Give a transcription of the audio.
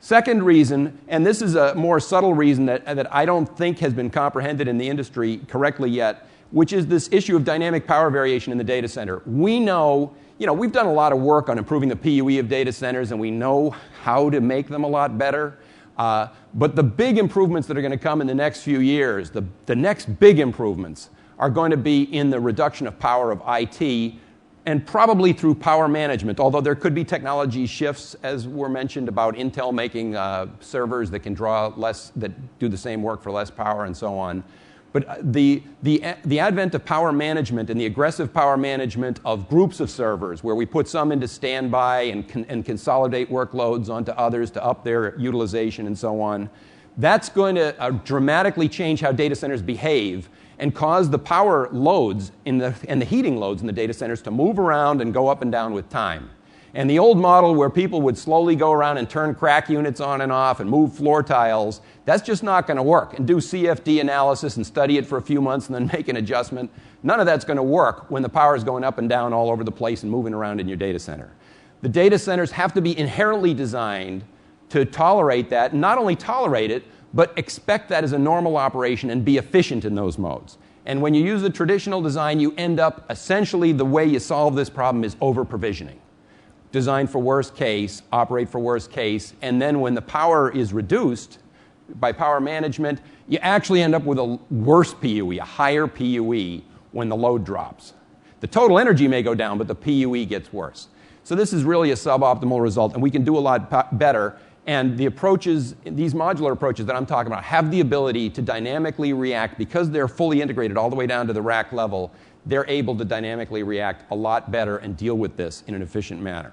Second reason, and this is a more subtle reason that I don't think has been comprehended in the industry correctly yet, which is this issue of dynamic power variation in the data center. We know, we've done a lot of work on improving the PUE of data centers, and we know how to make them a lot better. But the big improvements that are going to come in the next few years, the next big improvements, are going to be in the reduction of power of IT, and probably through power management, although there could be technology shifts, as were mentioned, about Intel making servers that can draw less, that do the same work for less power and so on. But the advent of power management and the aggressive power management of groups of servers, where we put some into standby and consolidate workloads onto others to up their utilization and so on, that's going to dramatically change how data centers behave and cause the power loads and the heating loads in the data centers to move around and go up and down with time. And the old model where people would slowly go around and turn crack units on and off and move floor tiles, that's just not going to work. And do CFD analysis and study it for a few months and then make an adjustment. None of that's going to work when the power is going up and down all over the place and moving around in your data center. The data centers have to be inherently designed to tolerate that, and not only tolerate it, but expect that as a normal operation and be efficient in those modes. And when you use a traditional design, you end up essentially the way you solve this problem is over-provisioning. Design for worst case, operate for worst case, and then when the power is reduced by power management, you actually end up with a worse PUE, a higher PUE when the load drops. The total energy may go down, but the PUE gets worse. So this is really a suboptimal result, and we can do a lot better. And the approaches, these modular approaches that I'm talking about, have the ability to dynamically react. Because they're fully integrated all the way down to the rack level, they're able to dynamically react a lot better and deal with this in an efficient manner.